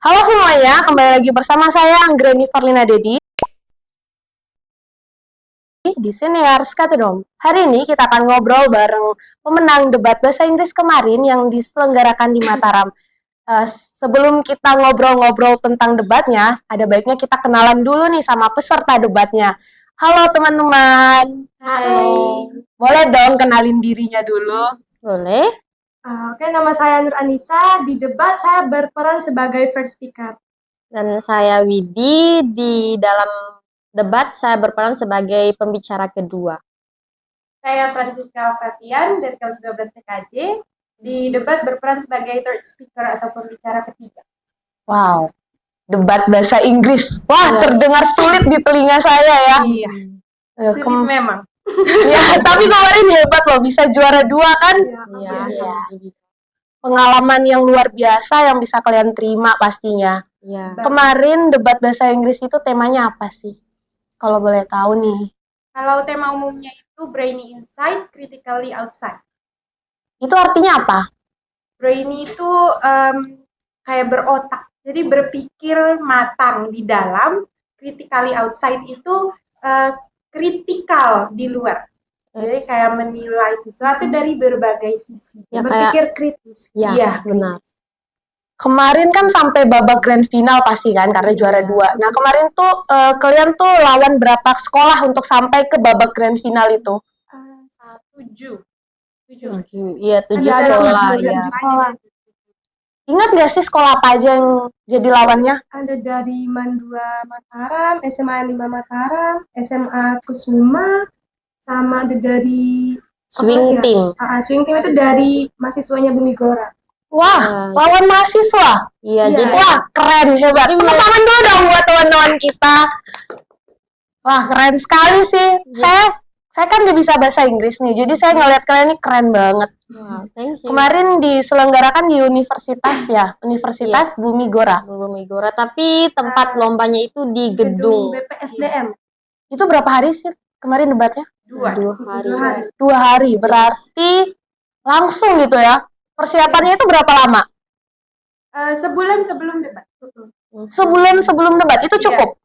Halo semuanya, kembali lagi bersama saya Anggreni Farlina Dedi di Senior Skatedom. Hari ini kita akan ngobrol bareng pemenang debat bahasa Inggris kemarin yang diselenggarakan di Mataram. Sebelum kita ngobrol-ngobrol tentang debatnya, ada baiknya kita kenalan dulu nih sama peserta debatnya. Halo teman-teman. Hai. Boleh dong kenalin dirinya dulu? Boleh. Oke, nama saya Nur Anissa. Di debat saya berperan sebagai first speaker. Dan saya Widi. Di dalam debat saya berperan sebagai pembicara kedua. Saya Francisca Fatian dari kelas 12 TKJ. Di debat berperan sebagai third speaker atau pembicara ketiga. Wow, debat bahasa Inggris. Wah, terdengar sulit di telinga saya ya. Iya, sulit memang. Ya, tapi kemarin hebat loh, bisa juara 2 kan? Iya. Pengalaman yang luar biasa yang bisa kalian terima pastinya. Iya. Kemarin debat bahasa Inggris itu temanya apa sih? Kalau boleh tahu nih. Kalau tema umumnya itu brainy inside, critically outside. Itu artinya apa? Brainy itu kayak berotak, jadi berpikir matang di dalam. Critically outside itu kritikal di luar. Jadi kayak menilai sesuatu dari berbagai sisi. Ya, berpikir kritis. Iya, benar. Kemarin kan sampai babak grand final pasti kan, karena juara 2. Nah, kemarin tuh kalian tuh lawan berapa sekolah untuk sampai ke babak grand final itu? 7. Iya, 7 sekolah. Ya. Ingat gak sih sekolah apa aja yang jadi lawannya? Ada dari Mandua Mataram, SMA 5 Mataram, SMA Kusuma, sama ada dari Swing team. Swing team itu dari mahasiswanya Bumi Gora. Wah, lawan mahasiswa. Iya, jadi Wah, keren, hebat. Tepuk tangan dulu dong buat teman-teman kita. Wah, keren sekali sih. Saya kan gak bisa bahasa Inggris nih, jadi saya ngeliat kalian ini keren banget. thank you. Kemarin diselenggarakan di universitas ya, Universitas Bumi Gora. Bumi Gora, tapi tempat lombanya itu di gedung. BPSDM. Itu berapa hari sih kemarin debatnya? 2 hari. 2 hari, berarti langsung gitu ya. Persiapannya itu berapa lama? Sebulan sebelum debat. Sebulan sebelum debat, itu cukup?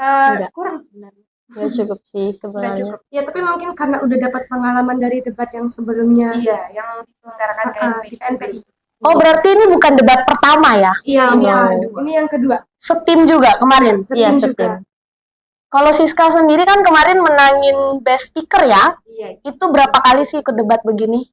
Enggak. Kurang sebenarnya. Ya cukup sih sebenarnya. Ya, tapi mungkin karena udah dapat pengalaman dari debat yang sebelumnya. Iya, yang diselenggarakan Di KNPI. Oh, berarti ini bukan debat pertama ya? Iya, Ini yang kedua. Setim juga kemarin? Iya, Setim setim. juga. Kalau Siska sendiri kan kemarin menangin best speaker ya? Iya. Itu berapa kali sih ikut debat begini?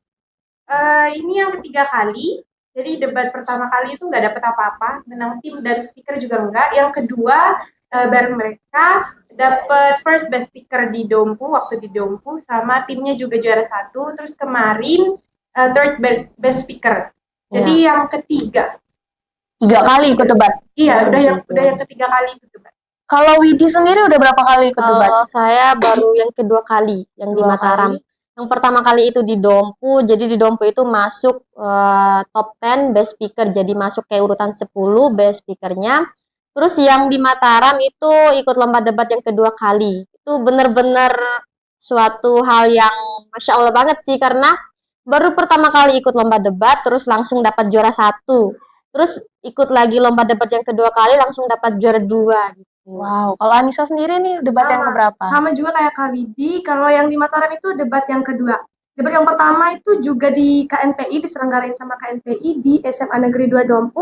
Ini yang ketiga kali. Jadi debat pertama kali itu nggak dapet apa-apa, menang tim dan speaker juga enggak. Yang kedua bareng mereka dapat first best speaker di Dompu, waktu di Dompu, sama timnya juga juara 1. Terus kemarin third best speaker. Jadi yang ketiga. 3 kali ikut debat? Iya, udah yang ketiga kali ikut debat. Kalau Widi sendiri udah berapa kali ikut debat? Kalau saya baru yang kedua kali, yang di Mataram. Yang pertama kali itu di Dompu, jadi di Dompu itu masuk top 10 best speaker, jadi masuk ke urutan 10 best speakernya. Terus yang di Mataram itu ikut lomba debat yang kedua kali. Itu bener-bener suatu hal yang Masya Allah banget sih, karena baru pertama kali ikut lomba debat, terus langsung dapat juara 1. Terus ikut lagi lomba debat yang kedua kali, langsung dapat juara 2. Gitu. Wow, kalau Anissa sendiri nih debat yang keberapa? Sama juga kayak Kak Widi, kalau yang di Mataram itu debat yang kedua. Debat yang pertama itu juga di KNPI, diselenggarain sama KNPI di SMA Negeri 2 Dompu.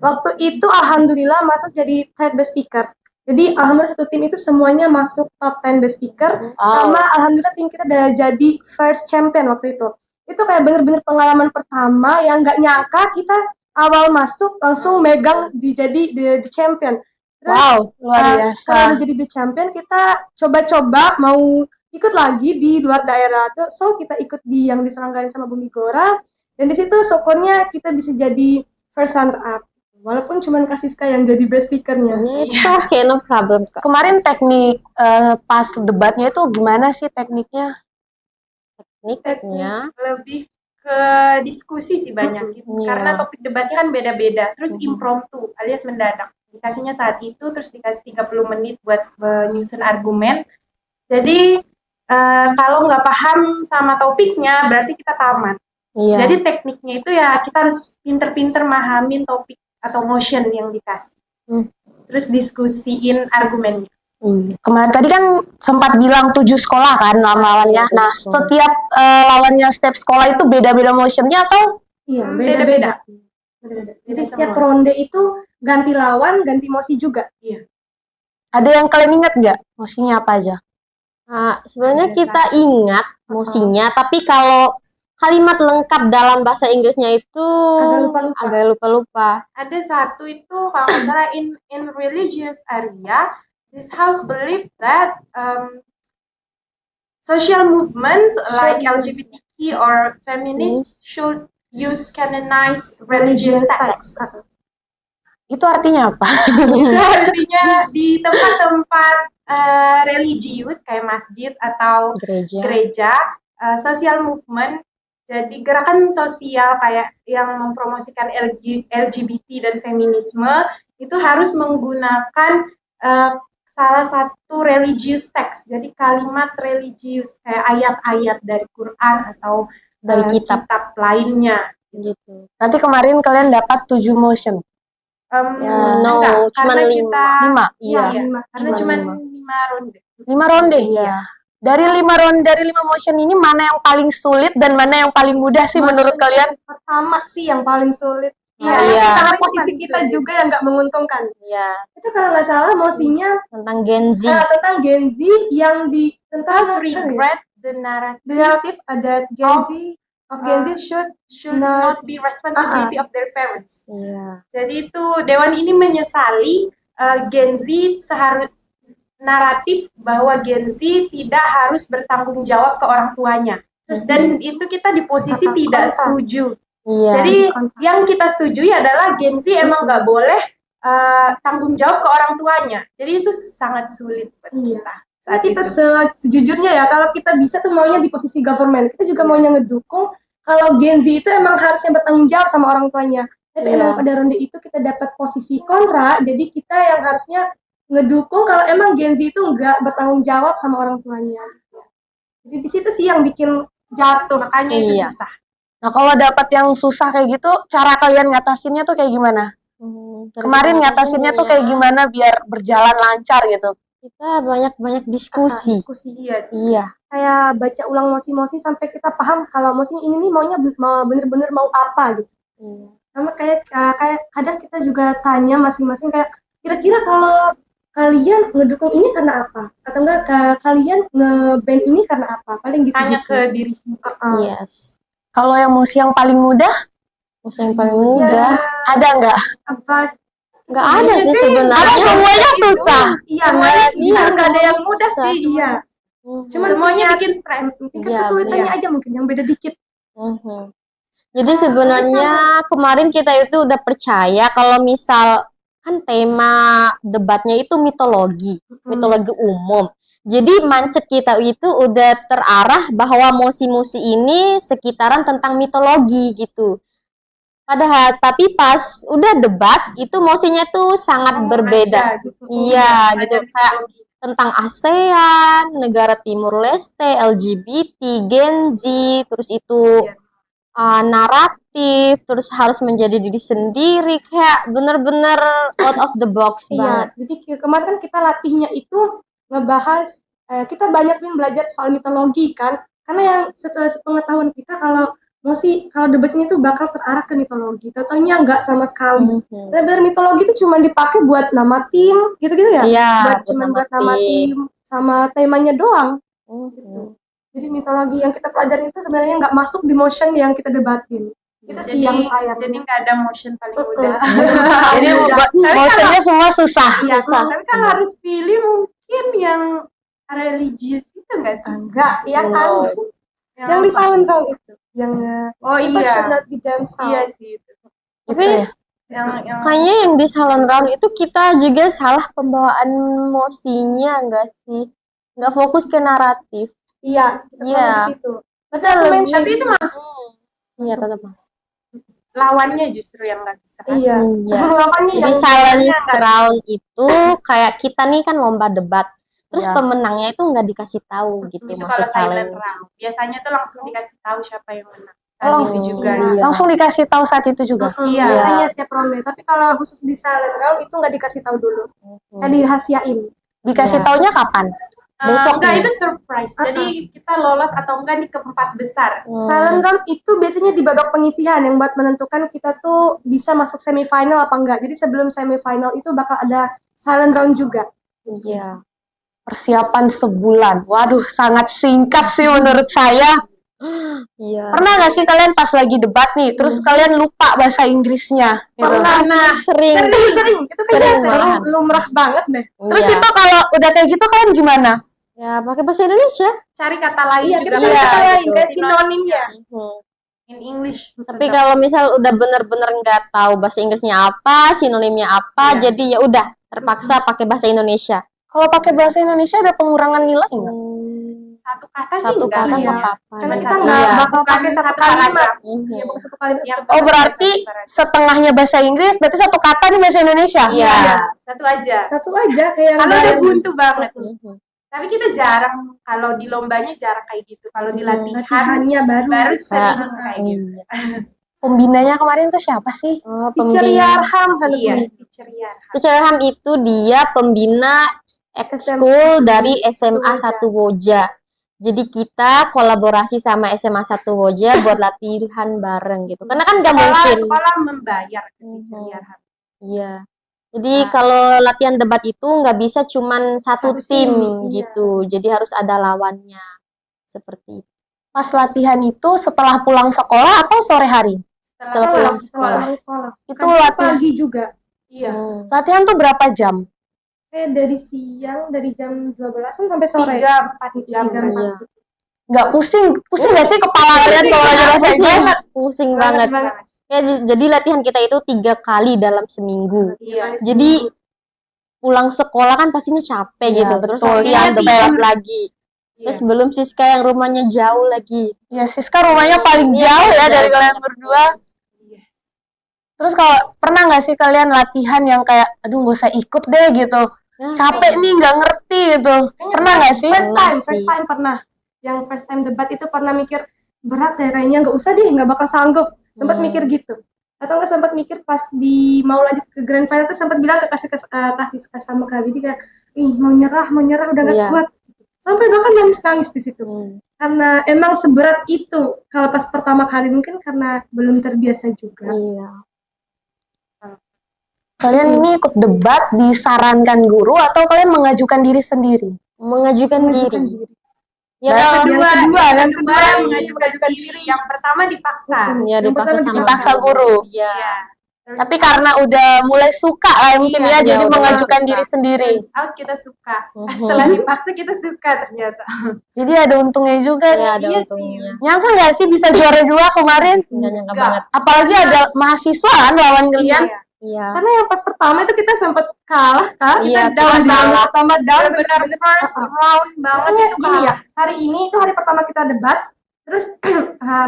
Waktu itu alhamdulillah masuk jadi third best speaker. Jadi alhamdulillah satu tim itu semuanya masuk top 10 best speaker. Sama alhamdulillah tim kita udah jadi first champion waktu itu. Itu kayak bener-bener pengalaman pertama yang gak nyangka kita awal masuk langsung megang jadi the champion. Terus, wow, luar biasa. Karena jadi the champion, kita coba-coba mau ikut lagi di luar daerah. So kita ikut di yang diselenggarain sama Bumi Gora. Dan di situ syukurnya kita bisa jadi first runner up. Walaupun cuma Siska yang jadi best speakernya. It's okay, no problem. Kemarin teknik pas debatnya itu gimana sih tekniknya? Tekniknya lebih ke diskusi sih banyak gitu. Karena topik debatnya kan beda-beda. Terus impromptu alias mendadak. Dikasihnya saat itu, terus dikasih 30 menit buat menyusun argumen. Jadi kalau nggak paham sama topiknya, berarti kita tamat. Iya. Jadi tekniknya itu ya kita harus pinter-pinter mahamin topik atau motion yang dikasih. Hmm. Terus diskusiin argumennya. Kemarin tadi kan sempat bilang 7 sekolah kan lawan-lawannya. Iya, Nah, 7 sekolah. setiap lawannya setiap sekolah itu beda-beda motionnya atau Iya, Beda-beda. beda-beda. Jadi Beda setiap semua. ronde itu ganti lawan, ganti mosi juga. ada yang kalian ingat nggak motionnya apa aja? Nah, sebenarnya Ada kita ingat musinya, tapi kalau kalimat lengkap dalam bahasa Inggrisnya itu agak lupa-lupa. Ada satu itu kalau nggak salah in religious area, this house believe that social movements like LGBTQ or feminists should use canonized religious texts. Itu artinya apa? Itu artinya di tempat-tempat religius kayak masjid atau gereja, social movement, jadi gerakan sosial kayak yang mempromosikan LGBT dan feminisme itu harus menggunakan salah satu religious text, jadi kalimat religius kayak ayat-ayat dari Quran atau Dari kitab lainnya. gitu. Nanti kemarin kalian dapat 7 motion. No, enggak, cuman karena 5. kita 5. Iya. karena Cuma cuma 5. 5 ronde. 5 ronde ya. Dari 5 ronde, dari 5 motion ini mana yang paling sulit dan mana yang paling mudah sih menurut kalian? Pertama sih yang paling sulit. Iya. Karena posisi kita juga yang nggak menguntungkan. Iya, Itu kalau nggak salah mosinya tentang Gen Z. tentang Gen Z yang di tentang Just regret the narrative the narrative ada Gen Z of Gen Z should not be responsibility of their parents. Iya. Jadi itu Dewan ini menyesali Gen Z naratif bahwa Gen Z tidak harus bertanggung jawab ke orang tuanya. Terus dan itu kita di posisi tidak setuju. Iya. Jadi yang kita setujui adalah Gen Z emang nggak boleh tanggung jawab ke orang tuanya. Jadi itu sangat sulit buat kita. Nah, kita sejujurnya ya, kalau kita bisa tuh maunya di posisi government, kita juga maunya ngedukung kalau Gen Z itu emang harusnya bertanggung jawab sama orang tuanya. Tapi emang pada ronde itu kita dapat posisi kontra, jadi kita yang harusnya ngedukung kalau emang Gen Z itu nggak bertanggung jawab sama orang tuanya. Jadi di situ sih yang bikin jatuh, makanya itu susah. Nah, kalau dapat yang susah kayak gitu, cara kalian ngatasinnya tuh kayak gimana? Kemarin ngatasinnya tuh kayak gimana biar berjalan lancar gitu? Kita banyak diskusi. Iya. Kayak baca ulang mosi-mosi sampai kita paham kalau mosi ini nih maunya bener-bener mau apa gitu. Sama kayak kadang kita juga tanya masing-masing kayak kira-kira kalau kalian ngedukung ini karena apa? Atau enggak kalian nge-band ini karena apa? Paling gitu. Tanya ke diri sendiri. Yes. Kalau yang mosi yang paling mudah, Yang paling mudah. ada nggak? Apa? Nggak ada sih sebenarnya. Karena semuanya susah. Iya, nggak ada yang mudah susah. sih. Iya. Cuman Semuanya punya- bikin stres. Tingkat Iya, kesulitannya aja mungkin yang beda dikit. Jadi sebenarnya kemarin kita itu udah percaya kalau misal kan tema debatnya itu mitologi umum. Jadi mindset kita itu udah terarah bahwa mosi-mosi ini sekitaran tentang mitologi gitu. Padahal tapi pas udah debat itu mosinya tuh sangat berbeda. Iya gitu, kayak tentang ASEAN, negara Timur Leste, LGBT, Gen Z, terus itu naratif, terus harus menjadi diri sendiri, kayak bener-bener out of the box banget. Iya, jadi kemarin kan kita latihnya itu ngebahas, kita banyak belajar soal mitologi kan, karena yang sepengetahuan kita kalau debatnya itu bakal terarah ke mitologi, tentunya nggak sama sekali. Benar-benar mitologi itu cuma dipakai buat nama tim, gitu-gitu ya? Iya, buat nama tim, sama temanya doang. Gitu. Jadi mitologi yang kita pelajarin itu sebenarnya nggak masuk di motion yang kita debatin. Itu sih yang sayang. Jadi nggak ada motion paling mudah. Jadi motionnya semua susah. Iya, tapi kan harus pilih mungkin yang religius itu nggak sih? Enggak, ya kan? Yang di silent round itu, yang people should not be themselves. Iya sih itu. Tapi Yang kayaknya yang di salon round itu kita juga salah pembawaan mosinya enggak sih? Nggak fokus ke naratif. Iya, di situ. tapi itu masuk. Iya, tetap. Lawannya justru yang nggak bisa. Iya. Jadi silence round itu kayak kita nih kan lomba debat. Terus pemenangnya itu nggak dikasih tahu gitu, Itu maksud kalau silent silence. round. Biasanya tuh langsung dikasih tahu siapa yang menang. gitu juga. Iya. Langsung dikasih tahu saat itu juga. Iya. Biasanya setiap ronde. Tapi kalau khusus di silent round itu nggak dikasih tahu dulu. Nggak dirahasiain. Dikasih Iya. taunya kapan? Besok enggak, nih. itu surprise. Jadi kita lolos atau enggak di keempat besar. Silent round itu biasanya di babak penyisihan yang buat menentukan kita tuh bisa masuk semifinal apa enggak. Jadi sebelum semifinal itu bakal ada silent round juga. Iya. Persiapan sebulan. Waduh, sangat singkat sih menurut saya. Iya. Pernah nggak sih kalian pas lagi debat nih, terus kalian lupa bahasa Inggrisnya? Gitu. Pernah sering. Sering. Itu Sering kayaknya malahan. lumrah banget deh. Terus Iya. itu kalau udah kayak gitu kalian gimana? Ya, pakai bahasa Indonesia. Cari kata lain Iya, juga. kita Iya, cari kata lain gitu. kayak sinonimnya. In English. Tapi kalau misal udah bener-bener nggak tahu bahasa Inggrisnya apa, sinonimnya apa, Iya. jadi ya udah terpaksa pakai bahasa Indonesia. Kalau pakai bahasa Indonesia ada pengurangan nilai nggak? satu kata sih Satu enggak. kata Iya. nggak apa-apa. Karena Iya. kita nggak Iya. bakal pakai satu Satu kalimat. paragraf. Iya, bukan satu kalimat. Yang Oh, berarti setengahnya bahasa Inggris, berarti satu kata nih bahasa Indonesia? Iya. Satu aja. Satu aja kayak Kalau udah yang buntu banget. Mhm. Tapi kita jarang, kalau di lombanya jarang kayak gitu. Kalau di latihan latihannya baru sering Nah, kayak gitu. Iya. Pembinanya kemarin tuh siapa sih? Oh, Teacher pembina. Yarham harus Iya, nih. teacher ya. Teacher Ilham itu dia pembina ekskul dari SMA 1 Woja. Jadi kita kolaborasi sama SMA 1 Woja buat latihan bareng gitu. Karena kan nggak mungkin. Sekolah membayar ke teacher Mhm. Yarham. Iya. Jadi kalau latihan debat itu nggak bisa cuman satu Satu tim tim, iya. gitu. Jadi harus ada lawannya. Seperti itu. Pas latihan itu setelah pulang sekolah atau sore hari? Setelah pulang sekolah. sekolah. Itu Kadang latihan. pagi juga. Iya. Latihan tuh berapa jam? Kayak dari siang, dari jam 12-an sampai sore. 3-4 jam. Tiga, empat. Iya. Nggak pusing? Pusing nggak sih kepala kalian kalau lagi bahasa Inggris? Pusing banget. Banget. Ya, jadi latihan kita itu 3 kali dalam seminggu. Iya. Jadi pulang sekolah kan pastinya capek Iya, gitu. Terus betul. latihan Iya, debat tidur. lagi. Terus belum Siska yang rumahnya jauh lagi. Ya, Siska rumahnya paling Iya, jauh ya jauh dari kalian banget. berdua. Iya. Terus kalau pernah nggak sih kalian latihan yang kayak, aduh nggak usah ikut deh gitu. Nah, Capek nih, nggak ngerti gitu. Pernah nggak sih? First time, Pernah first sih. time pernah. Yang first time debat itu pernah mikir berat ya kayaknya nggak usah deh, nggak bakal sanggup. Sempat mikir gitu. Atau nggak sempat mikir pas di mau lanjut ke grand final tuh sempat bilang ke kasih sama Kak Bidi kayak, ih mau nyerah udah nggak Iya. kuat. Sampai bahkan nangis di situ. Karena emang seberat itu kalau pas pertama kali mungkin karena belum terbiasa juga. Iya. Kalian ini ikut debat disarankan guru atau kalian mengajukan diri sendiri? Mengajukan diri. Ya, Nah, kalau yang kedua yang mengajukan diri. Yang pertama dipaksa. ya Yang dipaksa pertama sama dipaksa guru. Iya. Iya. Terus Tapi karena udah mulai suka lah mungkin Iya, ya, jadi udah mengajukan suka. diri sendiri. turns out kita suka. Mhm. Setelah dipaksa kita suka ternyata. Jadi ada untungnya juga. Iya, ada Iya untungnya. Nyangka nggak sih bisa juara 2 kemarin? Nggak nyangka Nggak. banget. Apalagi ada mahasiswa kan lawan kalian. Iya. Iya. Karena yang pas pertama itu kita sempat kalah, Iya, kita down kita kalah. pertama down Benar-benar first round banget Makanya itu gini ya, kalah. hari ini itu hari pertama kita debat, terus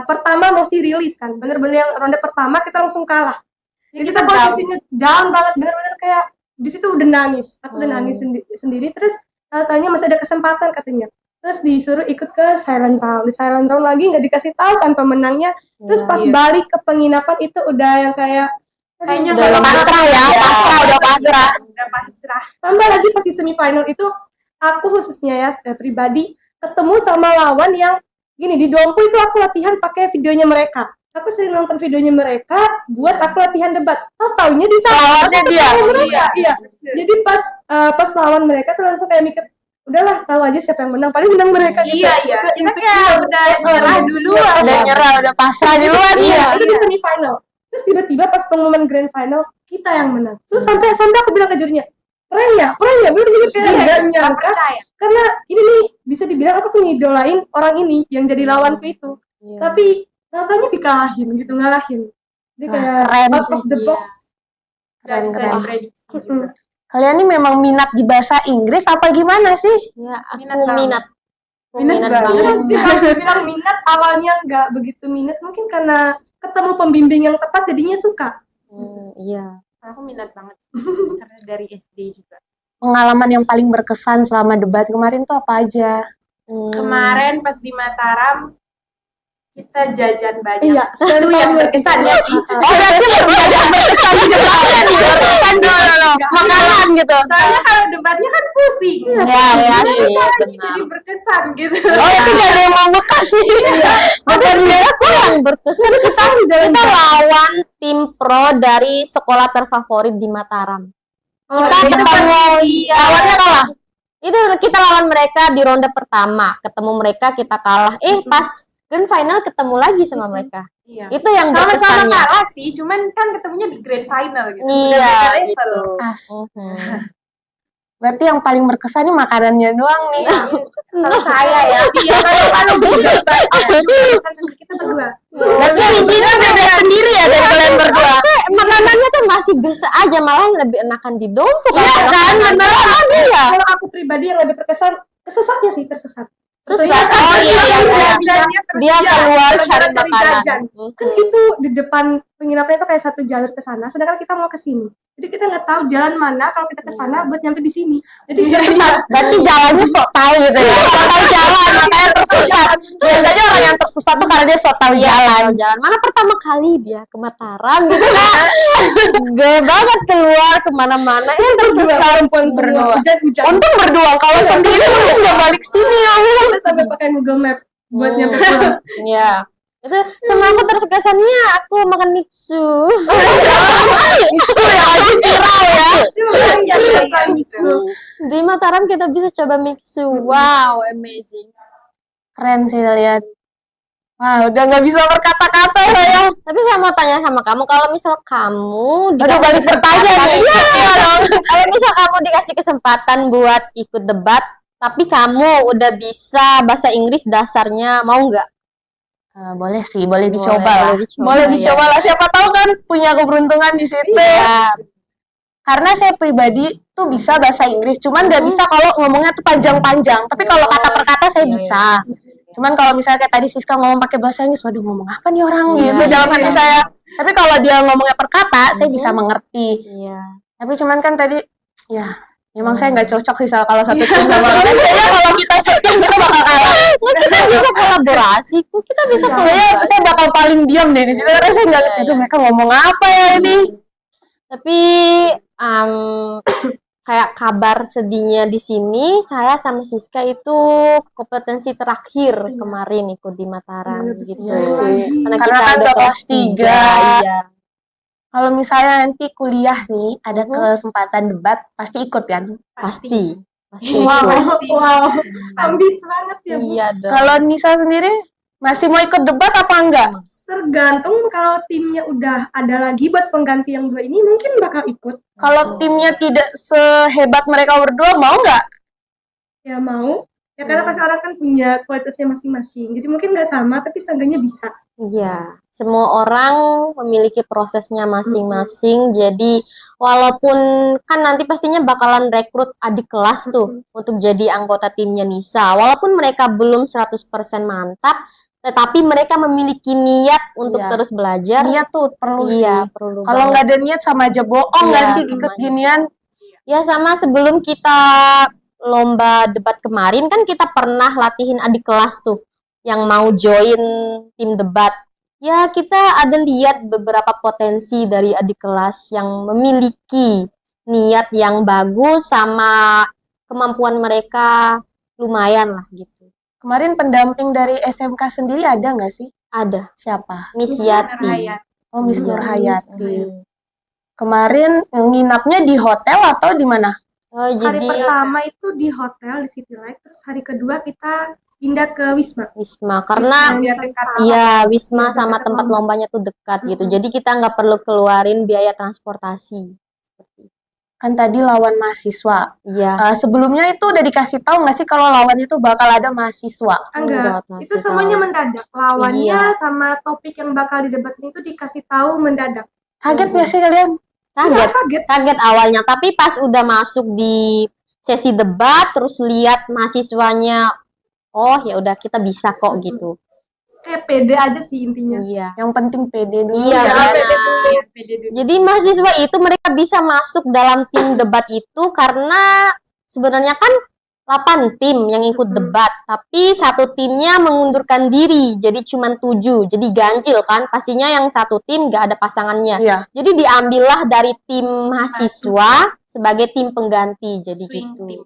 pertama mesti rilis kan, bener-bener yang ronde pertama kita langsung kalah. Di situ Kita posisinya down banget, bener-bener kayak di situ udah nangis, aku udah nangis sendiri, terus taunya masih ada kesempatan katanya. Terus disuruh ikut ke silent round, di silent round lagi nggak dikasih tahu kan pemenangnya. Terus pas Iya. balik ke penginapan itu udah yang kayak Kayaknya Udah kalau pasrah ya, udah pasrah. Udah pasrah. tambah lagi pas di semifinal itu aku khususnya ya pribadi ketemu sama lawan yang gini di Dompu itu aku latihan pakai videonya mereka. Aku sering nonton videonya mereka buat aku latihan debat. Taunya di sana Lawannya aku dia. ketemu mereka. Iya. Betul. Jadi pas lawan mereka tuh langsung kayak mikir udahlah tahu aja siapa yang menang paling menang mereka gitu. Iya, iya. Itu Kita insecure. kayak udah nyerah duluan. Udah nyerah, udah pasrah duluan. Iya, itu di semifinal. Terus tiba-tiba pas pengumuman grand final kita yang menang. Terus sampai aku bilang ke jurinya, keren ya, bener-bener kayak Iya, nggak nggak nyangka. percaya. Karena ini nih bisa dibilang aku tuh ngidolain orang ini yang jadi lawanku itu. Iya. Tapi nyatanya dikalahin gitu, ngalahin. Dia Wah, kayak keren out sih, of the iya. box. Nggak bisa Keren. diprediksi juga. Kalian ini memang minat di bahasa Inggris apa gimana sih? Ya, aku Minat banget. minat. Aku Minat minat banget. banget. Terus sih kalau dibilang minat awalnya nggak begitu minat, mungkin karena ketemu pembimbing yang tepat jadinya suka. Iya. Aku minat banget. Karena dari SD juga. Pengalaman yang paling berkesan selama debat kemarin tuh apa aja? Kemarin pas di Mataram kita jajan banyak. Iya, Itu yang berkesan ya sih. Oh berarti berkesan di debatnya nih, berkesan makanan gitu. Soalnya kalau debatnya kan pusing. Ya, ya sih, benar. Jadi berkesan gitu. Oh itu gak ada yang membekas nih. Bukan aku yang berkesan, kita lawan tim pro dari sekolah terfavorit di Mataram. Kita ketemu, lawannya kalah. Itu kita lawan mereka di ronde pertama, ketemu mereka kita kalah. Pas grand final ketemu lagi sama mereka. Iya. Itu yang Sama-sama berkesannya. kalah sih, cuman kan ketemunya di grand final gitu. Iya, Udah beda level. gitu. Mhm. Berarti yang paling berkesan nih makanannya doang nih. Kalau saya ya, iya saya kalau kita berdua. Berarti bikinnya beda sendiri ya dari kalian berdua. Makanannya tuh masih biasa aja, malah lebih enakan di Dompu. Iya kan, beneran ya. Kalau aku pribadi yang lebih terkesan, kesesatnya sih tersesat. Sesat. Oh iya. Dia keluar cari Cari makanan. jajan. Kan itu di depan penginapannya itu kayak satu jalur ke sana, sedangkan kita mau ke sini. Jadi kita nggak tahu jalan mana kalau kita ke sana buat nyampe di sini. Jadi tersesat. Berarti jalannya sok tahu gitu ya. Sok tahu jalan makanya tersesat. Biasanya orang yang tersesat tuh karena dia sok tahu jalan. Jalan. Mana pertama kali dia ke Mataram gitu kan. Gede banget keluar kemana-mana. Yang tersesat Perempuan semua hujan-hujan. Untung berdua, kalau sendiri mungkin nggak balik sini ya. Kita sampai pakai Google Map buat nyampe pulang. Iya. Itu sama aku terkesannya aku makan mixu. Itu yang lagi viral ya. Di Mataram kita bisa coba mixu. Wow, amazing. Keren sih lihat. Wah, udah nggak bisa berkata-kata ya. Tapi saya mau tanya sama kamu, kalau misal kamu Udah balik bertanya nih. Iya dong. Kalau misal kamu dikasih kesempatan buat ikut debat, tapi kamu udah bisa bahasa Inggris dasarnya, mau nggak? Boleh sih, boleh Boleh, dicoba lah. boleh dicoba, Boleh ya. dicoba lah. Siapa tahu kan punya keberuntungan di situ. Iya. Karena saya pribadi tuh bisa bahasa Inggris, cuman nggak bisa kalau ngomongnya tuh panjang-panjang. Tapi kalau kata per kata saya bisa. Cuman kalau misalnya kayak tadi Siska ngomong pakai bahasa Inggris, waduh ngomong apa nih orang gitu dalam hati saya. Tapi kalau dia ngomongnya per kata, saya bisa mengerti. Iya. Tapi cuman kan tadi, ya memang saya nggak cocok sih kalau satu tim sama kalian. Kayaknya kalau kita setim kita bakal kalah. Kita bisa kolaborasi, kita bisa Kayaknya kolaborasi. saya bakal paling diam deh di situ karena saya nggak ngerti tuh mereka ngomong apa ya ini. Tapi kayak kabar sedihnya di sini, saya sama Siska itu kompetensi terakhir kemarin ikut di Mataram gitu. Karena kita kan ada udah kelas kelas 3. 3, iya. Kalau misalnya nanti kuliah nih ada kesempatan debat pasti ikut kan? Pasti Wow, ikut. wow, ambis banget ya Bu. Iya dong. Kalau Nisa sendiri masih mau ikut debat apa enggak? Tergantung kalau timnya udah ada lagi buat pengganti yang dua ini mungkin bakal ikut. Kalau timnya tidak sehebat mereka berdua mau nggak? Ya mau. Ya karena pasti orang kan punya kualitasnya masing-masing. Jadi mungkin nggak sama tapi seenggaknya bisa. Iya, semua orang memiliki prosesnya masing-masing. Jadi walaupun kan nanti pastinya bakalan rekrut adik kelas tuh untuk jadi anggota timnya Nisa. Walaupun mereka belum 100% mantap, tetapi mereka memiliki niat untuk Iya. terus belajar. Niat tuh perlu Iya, sih. perlu Kalau banget. nggak ada niat sama aja bohong nggak Iya, sih sama ikut aja. ginian? Ya sama sebelum kita lomba debat kemarin kan kita pernah latihin adik kelas tuh yang mau join tim debat. Ya kita ada lihat beberapa potensi dari adik kelas yang memiliki niat yang bagus sama kemampuan mereka lumayan lah gitu. Kemarin pendamping dari SMK sendiri ada nggak sih? Ada Siapa? Miss Yati. Oh, Miss Iya. Nurhayati. Kemarin nginapnya di hotel atau di mana? Oh, Hari jadi pertama itu di hotel di City Light, terus hari kedua kita pindah ke Wisma. Wisma karena iya, Wisma sama tempat lombanya tuh dekat gitu. Jadi kita nggak perlu keluarin biaya transportasi. Kan tadi lawan mahasiswa. Iya. Sebelumnya itu udah dikasih tahu nggak sih kalau lawan itu bakal ada mahasiswa? Enggak, Enggak, itu kasih semuanya tahu. mendadak. Lawannya Iya. sama topik yang bakal didebatin itu dikasih tahu mendadak. Kaget nggak sih kalian? Kaget, Kaget. kaget awalnya. Tapi pas udah masuk di sesi debat, terus lihat mahasiswanya, oh ya udah kita bisa kok gitu. Kayak pede aja sih intinya. Iya. Yang penting pede dulu. Iya, ya. benar. Jadi mahasiswa itu mereka bisa masuk dalam tim debat itu karena sebenarnya kan 8 tim yang ikut debat, tapi satu timnya mengundurkan diri, jadi cuma 7, jadi ganjil kan, pastinya yang satu tim gak ada pasangannya. Iya. Jadi diambillah dari tim mahasiswa sebagai tim pengganti, jadi Swing gitu. team.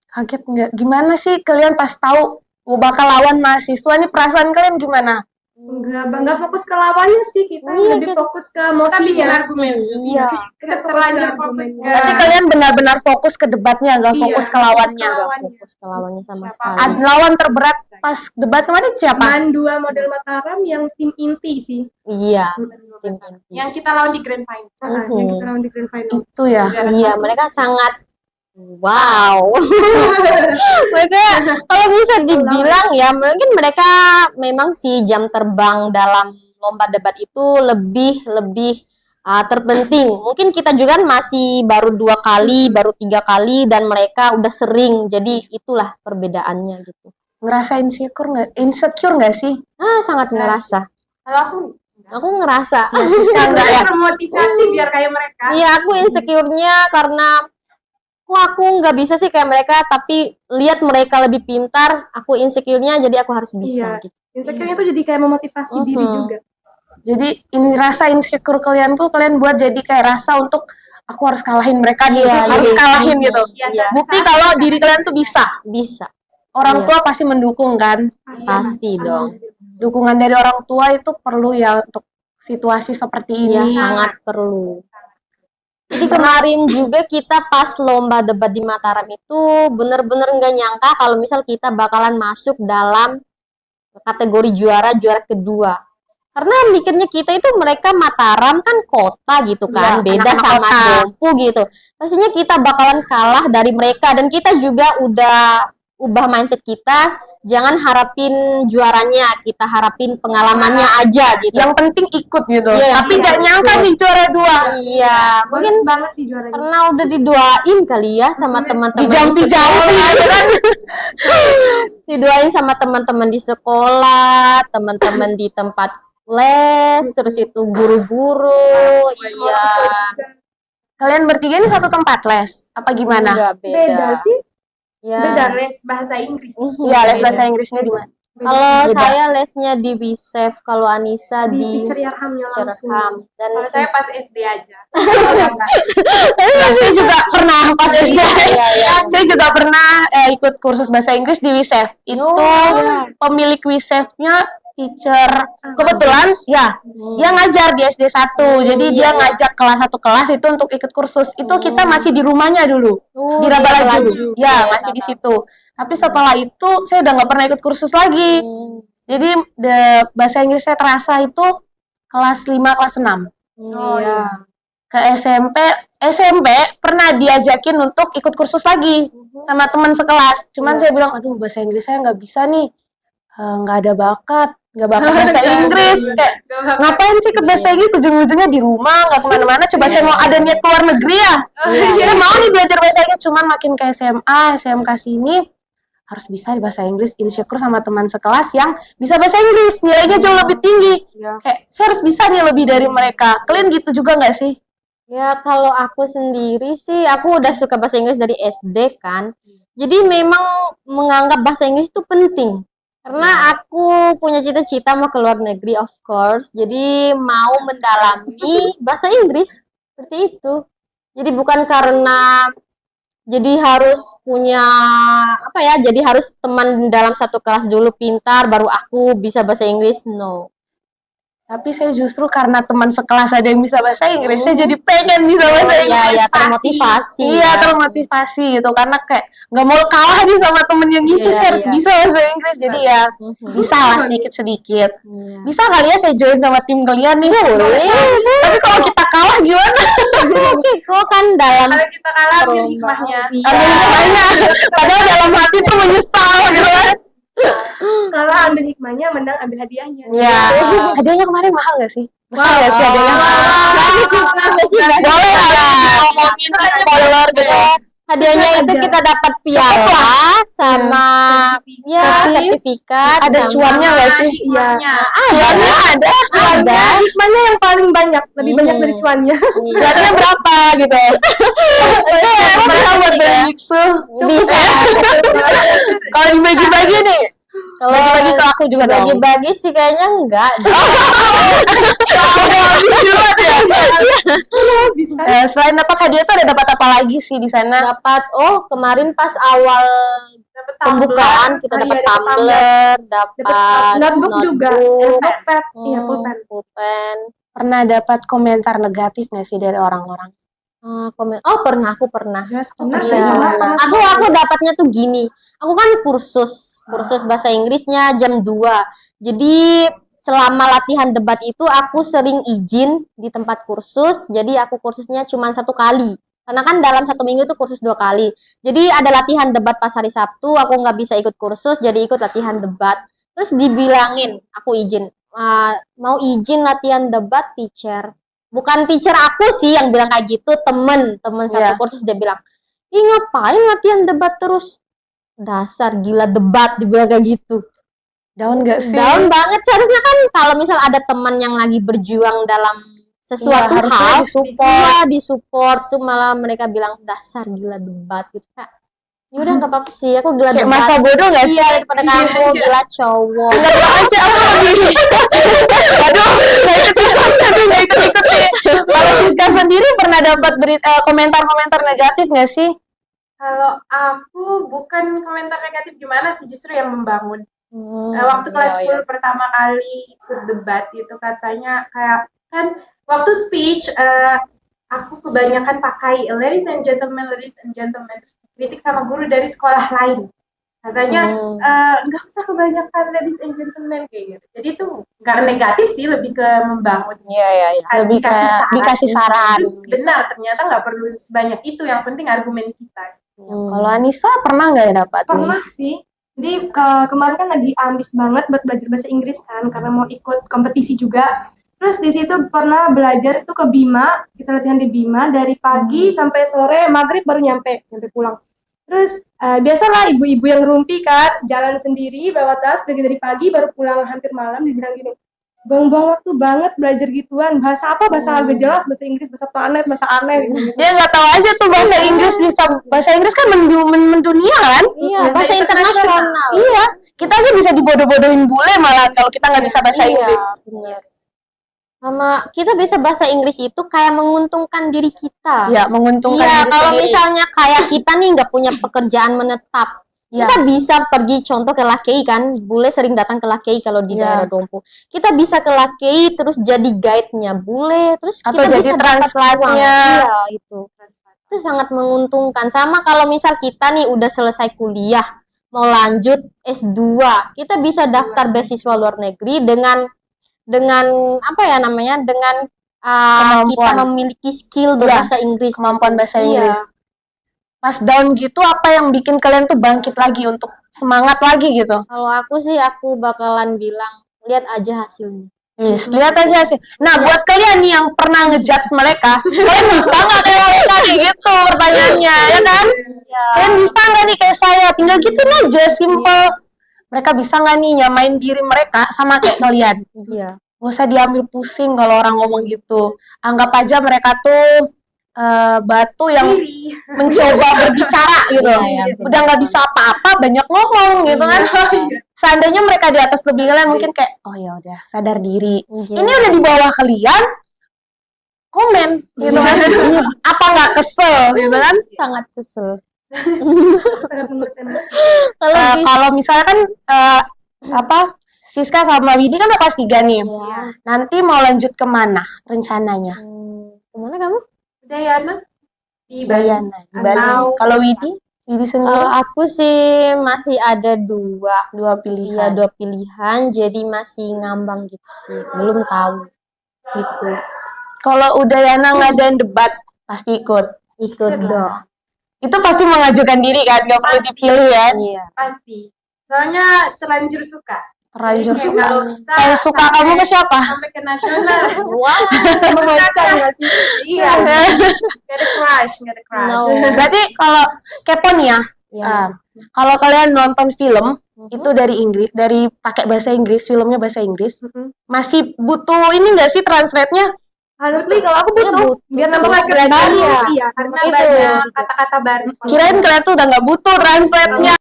Kaget nggak? Gimana sih kalian pas tahu mau bakal lawan mahasiswa nih, perasaan kalian gimana? Enggak fokus ke lawannya sih, kita Iya, lebih kita- fokus ke Kita emosinya. bikin argumen. Iya. Kita fokus ke Terlanjur fokus argumennya. ke- Berarti kalian benar-benar fokus ke debatnya, nggak Iya, fokus ke fokus lawannya. ke Nggak lawannya. fokus ke lawannya sama Siapa? sekali. Lawan terberat pas debat kemarin siapa? Man 2 model Mataram yang tim inti sih. Iya, tim inti. Yang kita lawan di grand final. Yang kita lawan di grand final. Itu ya. Iya, mereka sangat wow. Mereka kalau bisa dibilang ya, mungkin mereka memang sih jam terbang dalam lomba debat itu lebih terpenting. Mungkin kita juga kan masih baru 2 kali, baru 3 kali, dan mereka udah sering. Jadi itulah perbedaannya gitu. Ngerasa insecure nggak sih? Sangat ngerasa. Kalau Aku ngerasa. Enggak ya? termotivasi biar kayak mereka. Iya, aku insecure-nya karena aku nggak bisa sih kayak mereka, tapi lihat mereka lebih pintar, aku insecure-nya jadi aku harus bisa Iya. gitu. Insecure-nya tuh jadi kayak memotivasi diri juga. Jadi ini rasa insecure kalian tuh kalian buat jadi kayak rasa untuk aku harus kalahin mereka nih, Iya, harus jadi- kalahin gitu. Iya. Bukti kalau diri kalian tuh bisa. Bisa, Orang Iya. tua pasti mendukung kan. pasti dong. Dukungan dari orang tua itu perlu ya untuk situasi seperti Iya, ini. sangat perlu. Jadi kemarin juga kita pas lomba debat di Mataram itu bener-bener nggak nyangka kalau misal kita bakalan masuk dalam kategori juara kedua. Karena mikirnya kita itu mereka Mataram kan kota gitu kan, Iya, beda anak-anak sama kota. Dompu gitu. Pastinya kita bakalan kalah dari mereka, dan kita juga udah ubah mindset kita, jangan harapin juaranya, kita harapin pengalamannya aja gitu. Yang penting ikut gitu. Iya, Tapi iya, nggak nyangka betul. nih juara 2. Iya, mungkin Bagus banget sih juaranya. karena udah didoain kali ya sama teman-teman di Dijampi-jampi sekolah. kan. Didoain sama teman-teman di sekolah, teman-teman di tempat les, terus itu guru-guru. Iya. Kalian bertiga ini satu tempat les? Apa gimana? Enggak, Beda sih. Ya. Beda. Les bahasa Inggris. Iya, les bahasa Inggrisnya di mana? Kalau Beda. saya lesnya di WISEF, kalau Anissa Di di teacher Yarhamnya langsung. Cerham. Dan Kalau saya pas SD aja. Tapi saya juga pernah pas SD. Iya, iya. Saya juga pernah ikut kursus bahasa Inggris di WISEF. Itu pemilik WISEF-nya teacher kebetulan ya dia ngajar di SD 1. Jadi dia iya. ngajak kelas 1 kelas itu untuk ikut kursus. Itu kita masih di rumahnya dulu. Di di Rabalaju. Rabalaju. Ya, Iya, masih di situ. Tapi setelah itu saya udah nggak pernah ikut kursus lagi. Jadi bahasa Inggris saya terasa itu kelas 5, kelas 6. Oh, iya. Ke SMP pernah diajakin untuk ikut kursus lagi sama teman sekelas. Cuman saya bilang, aduh bahasa Inggris saya nggak bisa nih. Nggak ada bakat, nggak bakat bahasa Inggris. Kayak ngapain sih ke bahasa Inggris, ujung-ujungnya di rumah, nggak kemana-mana. Coba saya mau ada niat keluar negeri ya. Saya mau nih belajar bahasa Inggris, cuman makin ke SMA, SMK sini harus bisa di bahasa Inggris. Insecure sama teman sekelas yang bisa bahasa Inggris, nilainya jauh lebih tinggi. Kayak saya harus bisa nih lebih dari mereka. Kalian gitu juga nggak sih? Ya, kalau aku sendiri sih, aku udah suka bahasa Inggris dari SD kan. Jadi memang menganggap bahasa Inggris itu penting. Karena aku punya cita-cita mau ke luar negeri, of course. Jadi mau mendalami bahasa Inggris. Seperti itu. Jadi bukan karena jadi harus punya apa ya, jadi harus teman dalam satu kelas dulu pintar baru aku bisa bahasa Inggris. No. Tapi saya justru karena teman sekelas ada yang bisa bahasa Inggris, saya jadi pengen bisa bahasa Inggris. Iya, ya, termotivasi. Iya, ya. termotivasi gitu. Karena kayak nggak mau kalah nih sama temen yang gitu, Iya, saya harus iya. bisa bahasa Inggris. Jadi ya bisa lah sedikit-sedikit. Iya. Bisa kali ya saya join sama tim kalian nih. Boleh. Tapi kalau kita kalah gimana? Oke, kok kan dalam Kalau kita kalah ambil hikmahnya. Ambil hikmahnya. Padahal dalam hati tuh menyesal gitu kan. Kalau ambil hikmahnya, menang ambil hadiahnya. Iya. Hadiahnya kemarin mahal nggak sih? Besar nggak sih hadiahnya? Bagus sih, bagus sih, bagus. Boleh lah ngomongin spoiler gitu. Hadiahnya itu kita dapat piala sama ya sertifikat. Ada sama- cuannya nggak sih? Iya. Cuannya ada. Ada. Hikmahnya yang paling banyak, lebih banyak dari cuannya. Cuannya berapa gitu? Saya pernah buat beli Jiksu? Bisa. Kalau dibagi-bagi nih, Kalau bagi-bagi ke aku juga dong. bagi-bagi sih kayaknya enggak. Bisa. Selain dapat hadiah tuh ada dapat apa lagi sih di sana? Dapat kemarin pas awal Dapet pembukaan kita Oh iya, dapat dapat tumbler, Dapat dapat notebook juga. notebook, Notepad. Iya, pulpen. pulpen. Pernah dapat komentar negatif nggak sih dari orang-orang? Aku pernah. Jelas pernah Iya. sih. Kenapa? Aku dapatnya tuh gini. Aku kan kursus bahasa Inggrisnya jam 2. Jadi selama latihan debat itu aku sering izin di tempat kursus. Jadi aku kursusnya cuma 1 kali. Karena kan dalam 1 minggu itu kursus 2 kali. Jadi ada latihan debat pas hari Sabtu, aku nggak bisa ikut kursus, jadi ikut latihan debat. Terus dibilangin, aku izin, mau izin latihan debat teacher. Bukan teacher aku sih yang bilang kayak gitu, temen satu Iya. kursus dia bilang, ih ngapain latihan debat terus? Dasar gila debat, dibilang kayak gitu. Down nggak sih? Down banget, seharusnya kan kalau misal ada teman yang lagi berjuang dalam sesuatu Iya, harusnya hal, disupport. iya disupport tuh malah mereka bilang dasar gila debat gitu kak. Ya udah nggak apa-apa sih, aku gila Kayak debat. masa bodoh nggak sih? Iya daripada kamu gila cowok. Enggak bilang aja aku lebih. Waduh, nggak ikut-ikut, tapi nggak ikut-ikut nih. Kalau Siska sendiri pernah dapat komentar-komentar negatif nggak sih? Kalau aku bukan komentar negatif gimana sih, justru yang membangun. Waktu kelas 10 pertama kali ikut debat itu katanya kayak kan waktu speech aku kebanyakan pakai ladies and gentlemen, kritik sama guru dari sekolah lain. Katanya nggak usah kebanyakan ladies and gentlemen kayak gitu. Jadi itu nggak negatif sih, lebih ke membangun. Iya. Lebih kayak dikasih saran. Terus benar, ternyata nggak perlu sebanyak itu. Yang penting argumen kita. Kalau Anissa pernah nggak ya dapat? Pernah sih. Jadi kemarin kan lagi ambis banget buat belajar bahasa Inggris kan, karena mau ikut kompetisi juga. Terus di situ pernah belajar itu ke Bima, kita latihan di Bima dari pagi sampai sore, maghrib baru nyampe pulang. Terus biasalah ibu-ibu yang rumpi kan, jalan sendiri, bawa tas, pergi dari pagi, baru pulang hampir malam, dibilang gini, buang-buang waktu banget belajar gituan, bahasa apa, bahasa agak jelas, bahasa Inggris, bahasa planet, bahasa aneh gitu. Dia nggak tahu aja tuh bahasa Inggris bisa. Bahasa Inggris kan mendunia kan? Iya, bahasa internasional. Iya. Kita aja bisa dibodoh-bodohin bule malah kalau kita nggak bisa bahasa Inggris. Benar. Sama kita bisa bahasa Inggris itu kayak menguntungkan diri kita. Iya, menguntungkan Iya, diri kalau sendiri. misalnya kayak kita nih nggak punya pekerjaan menetap, Iya. kita bisa pergi contoh ke Lakei kan, bule sering datang ke Lakei kalau di Iya. daerah Dompu. Kita bisa ke Lakei terus jadi guide-nya bule, terus Atau kita jadi bisa dapat translate-nya. uang. Iya, itu sangat menguntungkan. Sama kalau misal kita nih udah selesai kuliah, mau lanjut S2, kita bisa daftar beasiswa luar negeri dengan apa ya namanya, dengan kita Kemampuan. memiliki skill Iya, berbahasa Inggris, kemampuan bahasa Iya. Inggris. Pas down gitu, apa yang bikin kalian tuh bangkit lagi untuk semangat lagi gitu? Kalau aku sih aku bakalan bilang lihat aja hasilnya. Yes, lihat aja sih. Nah, buat kalian nih yang pernah ngejudge mereka, kalian bisa nggak kayak mereka kayak gitu pertanyaannya, ya kan? Kalian bisa nggak nih kayak saya? Tinggal gituin aja, simple. Mereka bisa nggak nih nyamain diri mereka sama kayak kalian? Iya. Gak usah diambil pusing kalau orang ngomong gitu. Anggap aja mereka tuh batu yang Diri. mencoba berbicara gitu. Iya, Udah nggak bisa apa-apa, banyak ngomong gitu kan. Seandainya mereka di atas lebih kalian mungkin kayak, oh ya udah sadar diri. Iya. Ini udah di bawah kalian, komen gitu kan. Apa nggak kesel gitu kan? sangat kesel. Sangat menguras emosi. Kalau di Kalau misalnya kan Siska sama Widi kan udah kelas 3 nih. Iya. Nanti mau lanjut kemana rencananya? Kemana kamu? Dayana di Bali. Bayana di Bali. Atau- Kalau Widi sendiri Kalau aku sih masih ada dua dua Iya, pilihan. 2 pilihan, jadi masih ngambang gitu sih, belum tahu gitu. Kalau udah Yana ngadain debat pasti ikut. Ikut dong. Itu pasti mengajukan diri kan, gak perlu dipilih ya. Iya. Pasti. Soalnya terlanjur suka. Terlanjur Jadi suka. kalau bisa Kayak suka kamu ke siapa? sampai ke nasional. Wah, Sama Macan nggak sih? Iya. Gak ada crush. no. Berarti kalau kepo nih ya, Iya. kalau kalian nonton film itu dari Inggris, dari pakai bahasa Inggris, filmnya bahasa Inggris, masih butuh ini nggak sih translate-nya? Honestly kalau aku Iya, butuh butuh. biar nambah Iya, vocabulary. iya. Iya, Karena Itu. banyak kata-kata baru. Kirain kalian tuh udah nggak butuh translate-nya.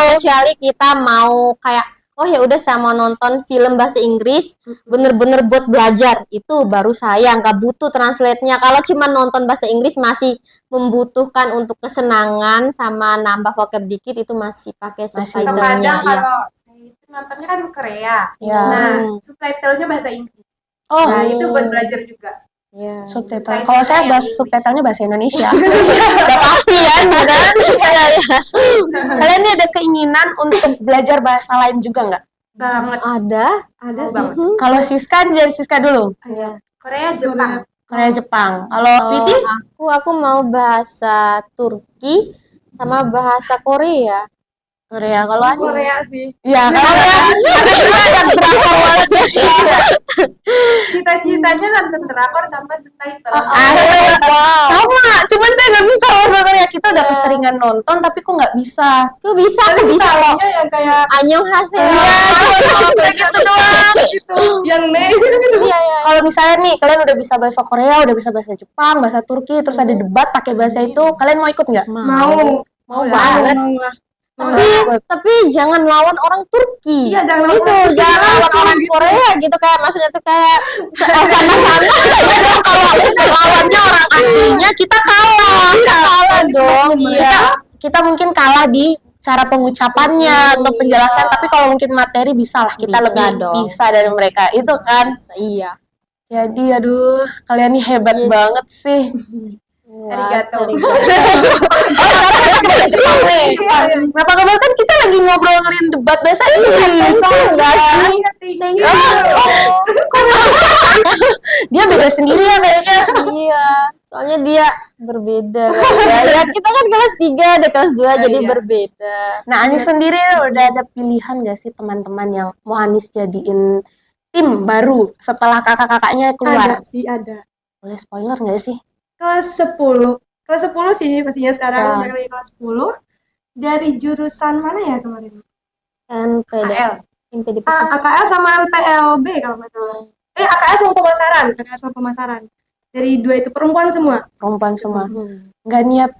Kecuali kita mau kayak oh ya udah saya mau nonton film bahasa Inggris bener-bener buat belajar itu baru saya nggak butuh translate-nya. Kalau cuma nonton bahasa Inggris masih membutuhkan untuk kesenangan sama nambah vocab dikit itu masih pakai subtitle-nya Kadang ya. kalau saya itu nontonnya kan Korea. Ya. Nah, subtitlenya bahasa Inggris. Oh, Nah, itu buat belajar juga. Ya. subtitle. Kalau saya subtitlenya bahasa Indonesia. Udah pasti kan, kan? Iya, iya. Kalian nih ada keinginan untuk belajar bahasa lain juga nggak? Banget. Ada. Ada Oh, sih. banget. Kalau Siska, jadi Siska dulu. Iya. Korea, Jepang. Korea, Jepang. Kalau Titi? Aku mau bahasa Turki sama bahasa Korea. Korea. Kalau Ani? Korea sih. Ya, kalau ya. Karena kita ada drakor banget ya. Cita-citanya nonton drakor tanpa subtitle. Sama, cuman saya nggak bisa bahasa Korea. Kita udah keseringan nonton, tapi kok nggak bisa. Aku bisa loh. Yang kayak Annyeonghaseyo. Kayak gitu doang. gitu, yang Iya, iya. Kalau misalnya nih, kalian udah bisa bahasa Korea, udah bisa bahasa Jepang, bahasa Turki, terus ada debat pakai bahasa itu, kalian mau ikut nggak? mau banget. Tapi jangan lawan orang Turki. Iya, jangan lawan itu, orang Turki. jangan lawan Langsung orang gitu. Korea gitu kayak maksudnya tuh kayak sama-sama. Kalau lawannya orang aslinya, kita kalah. Kita kalah dong. Iya. Kita mungkin kalah di cara pengucapannya atau penjelasan, tapi kalau mungkin materi bisa lah kita Bisa lebih dong. bisa dari mereka. Itu kan. Iya. Jadi aduh, kalian nih hebat banget sih. Arigato. Kenapa kabar kan kita lagi ngobrol ngeliat debat bahasa Inggris, enggak sih? Dia beda sendiri ya kayaknya. Iya. Soalnya dia berbeda kan. Ya, kita kan kelas 3, ada kelas 2 jadi iya. berbeda. Nah, Anis sendiri udah ada pilihan gak sih teman-teman yang mau Anis jadiin tim baru setelah kakak-kakaknya keluar? ada sih, ada. Boleh spoiler gak sih? Kelas 10 sih pastinya sekarang, Ya. mulai kelas 10 dari jurusan mana ya kemarin? NPD. AL. NPD. AKL sama PLB kalau nggak salah. AKL sama pemasaran. Dari dua itu perempuan semua. Perempuan semua. Nggak niat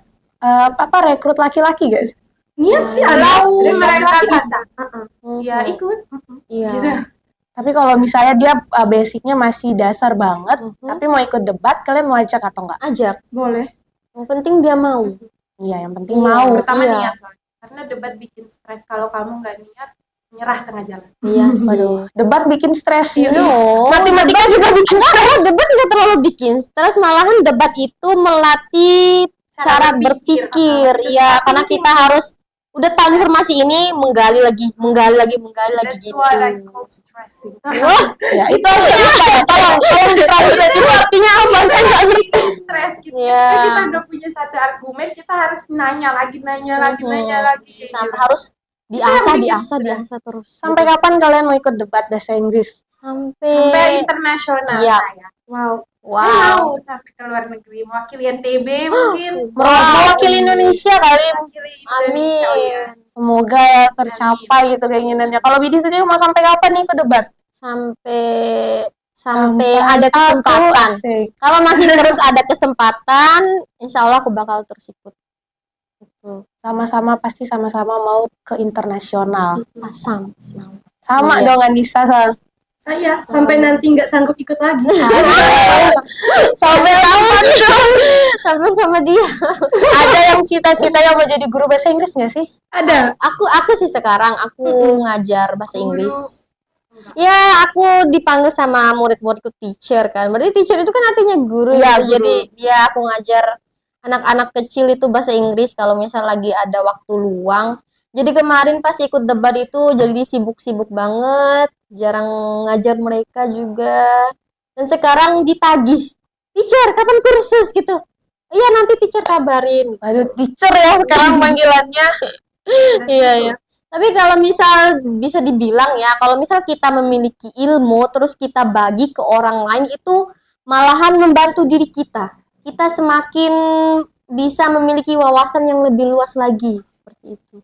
rekrut laki-laki gak sih? Niat sih Niat ada, sih, dan mereka laki-laki bisa. ada. Ya, ikut. Iya. Gitu. Tapi kalau misalnya dia basicnya masih dasar banget, Mhm. tapi mau ikut debat, kalian mau ajak atau enggak? Ajak. Boleh. Yang penting dia mau. Iya, yang penting mau. Pertama Iya. niat soalnya. Karena debat bikin stres. Kalau kamu nggak niat, nyerah tengah jalan. Iya sih. Waduh, debat bikin stres. No. Matematika juga bikin stres. Debat nggak terlalu bikin stres, malahan debat itu melatih cara berpikir. Iya, karena kita harus udah tahu informasi ini menggali lagi That's gitu. what I call stressing. Wah, ya itu artinya apa ya? Tolong ditranslate itu artinya apa? Saya nggak ngerti. Stres gitu. Iya. Karena kita udah punya satu argumen, kita harus nanya lagi. Kayak Sampai gitu. harus diasah terus. Sampai kapan kalian mau ikut debat bahasa Inggris? Sampai internasional Iya. saya. Wow. Mau sampai ke luar negeri, mewakili NTB mungkin. Mewakili Indonesia kali. Mewakili Indonesia. Amin. Ya. Semoga ya tercapai gitu keinginannya. Kalau Bidi sendiri mau sampai kapan nih ikut debat? Sampai ada kesempatan. Asik. Kalau masih terus ada kesempatan, insya Allah aku bakal terus ikut. Gitu. Pasti sama-sama mau ke internasional. Pasang. Sama Iya. dong Anissa. Saya sampai nanti nggak sanggup ikut lagi. Sampai kapan dong? Sampai sama dia. Ada yang cita-cita yang mau jadi guru bahasa Inggris nggak sih? Ada. Aku sih sekarang aku ngajar bahasa Inggris. Ya, aku dipanggil sama murid-muridku teacher kan. Berarti teacher itu kan artinya guru. Iya, ya. guru. Jadi ya aku ngajar anak-anak kecil itu bahasa Inggris kalau misal lagi ada waktu luang. Jadi kemarin pas ikut debat itu jadi sibuk-sibuk banget, jarang ngajar mereka juga. Dan sekarang ditagih, teacher kapan kursus gitu? Iya nanti teacher kabarin. Waduh, teacher ya sekarang panggilannya. Iya. Tapi kalau misal bisa dibilang ya, kalau misal kita memiliki ilmu terus kita bagi ke orang lain itu malahan membantu diri kita. Kita semakin bisa memiliki wawasan yang lebih luas lagi seperti itu.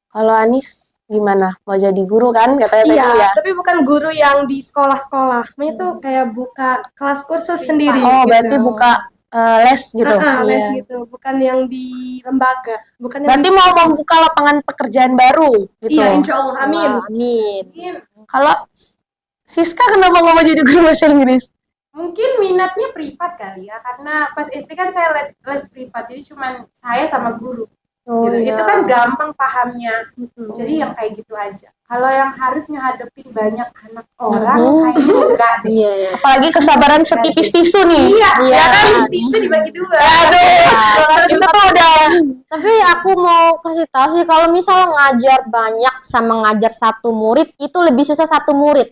Kalau Anis, gimana? Mau jadi guru kan katanya Iya, tadi ya? tapi bukan guru yang di sekolah-sekolah. Maksudnya tuh kayak buka kelas kursus sendiri Oh, gitu. berarti buka les gitu. Les Iya. gitu, bukan yang di lembaga, bukan yang Berarti di mau membuka lapangan pekerjaan baru gitu. Iya, insya Allah, amin. Wah, amin. Mungkin, Kalau Siska kenapa nggak mau jadi guru bahasa Inggris? mungkin minatnya privat kali ya, karena pas SD kan saya les privat, jadi cuman saya sama guru. Oh, Gitu. iya. Itu kan gampang pahamnya. Jadi yang kayak gitu aja. Kalau yang harus ngehadapin banyak anak orang kayaknya enggak deh. Iya, iya. Apalagi kesabaran setipis tisu nih. Iya, Iya. kan itu dibagi dua. Aduh, itu tuh udah Tapi aku mau kasih tahu sih kalau misal ngajar banyak sama ngajar satu murid itu lebih susah satu murid.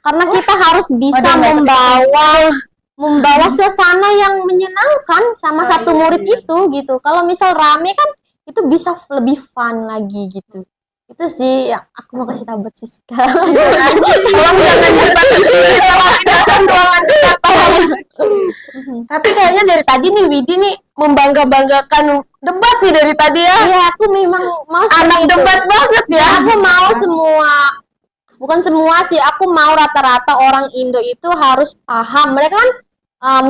Karena kita harus bisa Waduh, nggak membawa suasana yang menyenangkan sama satu murid itu gitu. Kalau misal rame kan itu bisa lebih fun lagi gitu. Itu sih yang aku mau kasih tahu buat Siska. tolong jangan dibatasi ruangan kita tolong. Tapi kayaknya dari tadi nih Widi nih membangga-banggakan debat nih dari tadi ya. Iya, aku memang mau Anak seperti itu. debat banget ya. Aku mau bukan semua sih, aku mau rata-rata orang Indo itu harus paham. Mereka kan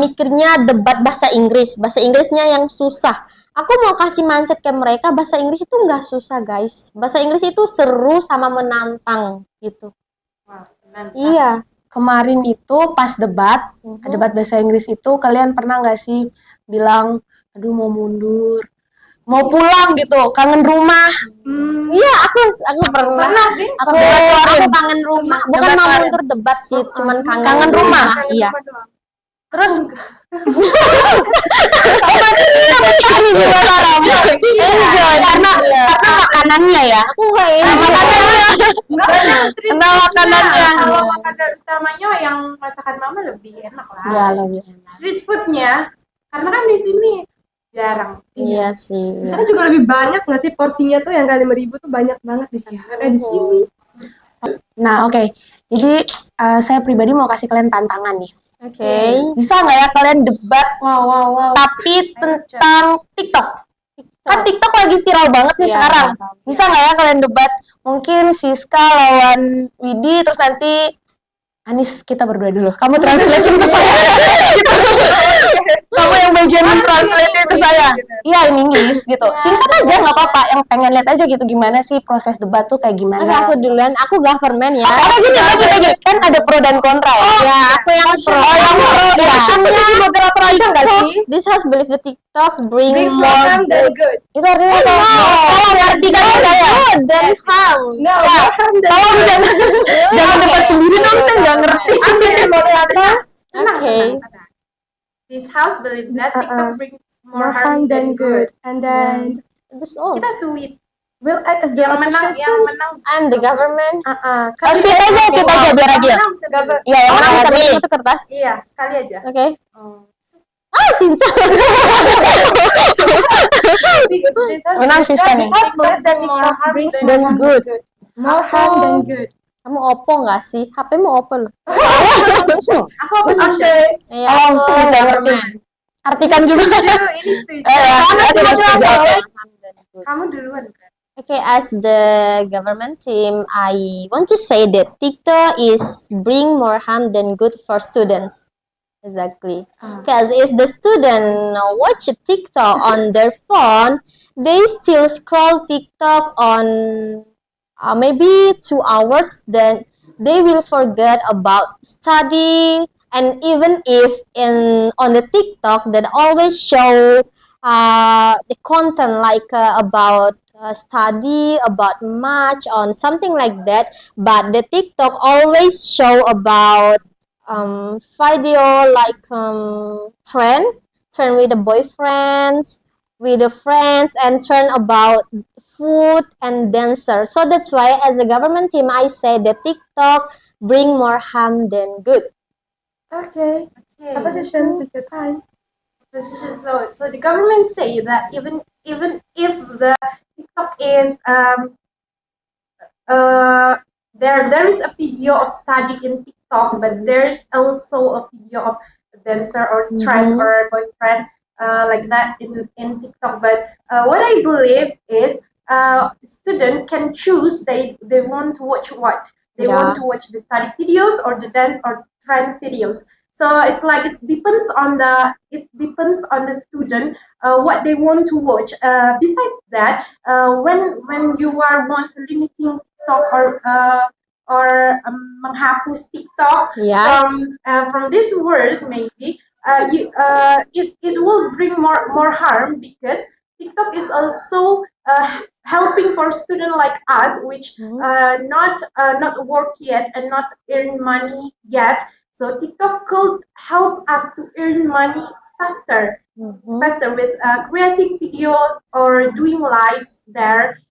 mikirnya debat bahasa Inggris, bahasa Inggrisnya yang susah. Aku mau kasih mindset ke mereka, bahasa Inggris itu nggak susah guys. Bahasa Inggris itu seru sama menantang gitu. Wah, nanti. Iya. Kemarin itu pas debat bahasa Inggris itu kalian pernah nggak sih bilang, aduh mau mundur, mau pulang gitu, kangen rumah. Iya, aku pernah sih. Aku kangen rumah. Bukan Debat mau kemarin. mundur debat sih, cuman Kangen rumah. Iya. Terus karena makanannya ya. Aku nggak ini. Karena makanannya. Kalau makanan utamanya yang masakan mama lebih enak lah. Ya lebih enak. Street foodnya, karena kan di sini jarang. Iya sih. Di sana juga lebih banyak nggak sih porsinya tuh yang kali 5.000 tuh banyak banget di sana. Nggak kayak di sini. Nah, oke. Jadi saya pribadi mau kasih kalian tantangan nih. Oke. Bisa nggak ya kalian debat Wow. tapi tentang TikTok? Kan TikTok lagi viral banget nih Iya, sekarang. tahu. Bisa nggak ya kalian debat? Mungkin Siska lawan Widi, terus nanti Anis kita berdua dulu. Kamu translate ke saya. Kamu yang bagian translate ke saya. Iya, in English gitu. Singkat aja nggak apa-apa. Yang pengen lihat aja gitu gimana sih proses debat tuh kayak Oke, gimana. aku duluan. Aku government ya. Oh, gitu. Kan ada pro dan kontra ya. Ya, aku yang pro. Oh, yang pro ya. Kamu jadi moderator aja nggak sih? This has believe the TikTok bring Brings more more harm than good. Itu artinya apa? Tolong artikan ke saya. good than harm. No, more harm than Tolong jangan debat sendiri dong, saya nggak ngerti. moderator. Oke. This house believe that TikTok brings More harm than good. And then That's all. Kita sweet. will act as the Yang menang, opposition. yang menang. I'm the government. Oh, shoot aja biar adil. Menang bisa dulu. Iya, yang menang bisa milih. Itu kertas. Iya, sekali aja. Oke. Oh. Cinta. Menang Siska nih. This house believe that TikTok brings than more good. More harm than good. Kamu Oppo nggak sih? HP-mu Oppo loh. Aku opposition. Iya, Tolong aku nggak ngerti. government. Artikan juga. Ini setuju. Saya tidak setuju. Oke. Kamu duluan kan? Okay, as the government team, I want to say that TikTok is bring more harm than good for students. Exactly. Because if the student watch TikTok on their phone, they still scroll TikTok on maybe 2 hours, then they will forget about study. And even if on the TikTok that always show the content like about study, about match, on something like that, but the TikTok always show about video like trend with the boyfriends, with the friends, and trend about food and dancer. So that's why as a government team, I say that TikTok bring more harm than good. Okay. Opposition, take your time. So the government say that even if the TikTok is there is a video of study in TikTok, but there's also a video of dancer or trend or boyfriend like that in TikTok. But what I believe is student can choose they want to watch what. They want to watch the study videos or the dance or trend videos. So it's like it depends on the student what they want to watch. Besides that, when you are want to limiting TikTok or menghapus TikTok from this world, maybe it will bring more harm, because TikTok is also helping for students like us, which not work yet and not earn money yet. So TikTok could help us to earn money faster with creating videos or doing lives there.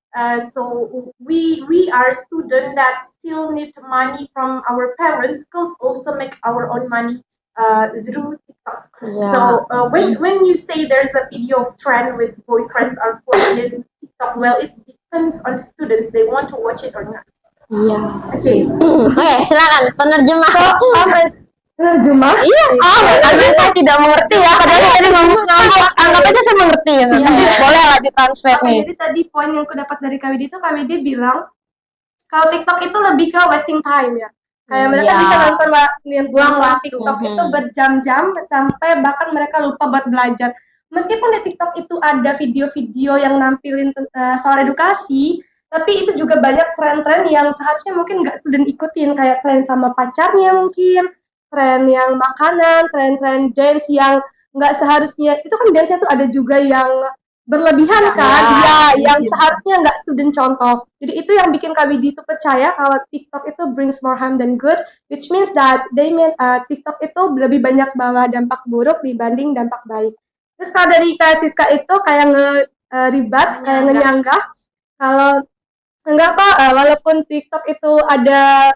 So we are students that still need money from our parents, could also make our own money through TikTok. So when you say there's a video of trend with boyfriends or in TikTok, well, it depends on the students, they want to watch it or not. Oke, silakan penerjemah. Penerjemah? Iya. Karena saya tidak mengerti ya. Padahal tadi ngomong anggap aja saya mengerti ya. Boleh lah ditranslate nih. Jadi tadi poin yang aku dapat dari KWD itu, KWD bilang kalau TikTok itu lebih ke wasting time ya. Kayak mereka bisa nonton buang TikTok itu berjam-jam sampai bahkan mereka lupa buat belajar. Meskipun di TikTok itu ada video-video yang nampilin soal edukasi, tapi itu juga banyak tren-tren yang seharusnya mungkin nggak student ikutin, kayak tren sama pacarnya mungkin, tren yang makanan, tren-tren dance yang nggak seharusnya, itu kan dance-nya tuh ada juga yang berlebihan kan, yang seharusnya nggak student contoh. Jadi itu yang bikin KWD itu percaya kalau TikTok itu brings more harm than good, which means that TikTok itu lebih banyak bawa dampak buruk dibanding dampak baik. Terus kalau dari Kak Siska itu kayak ngeribat, kayak ngenyanggah, kalau enggak kok, walaupun TikTok itu ada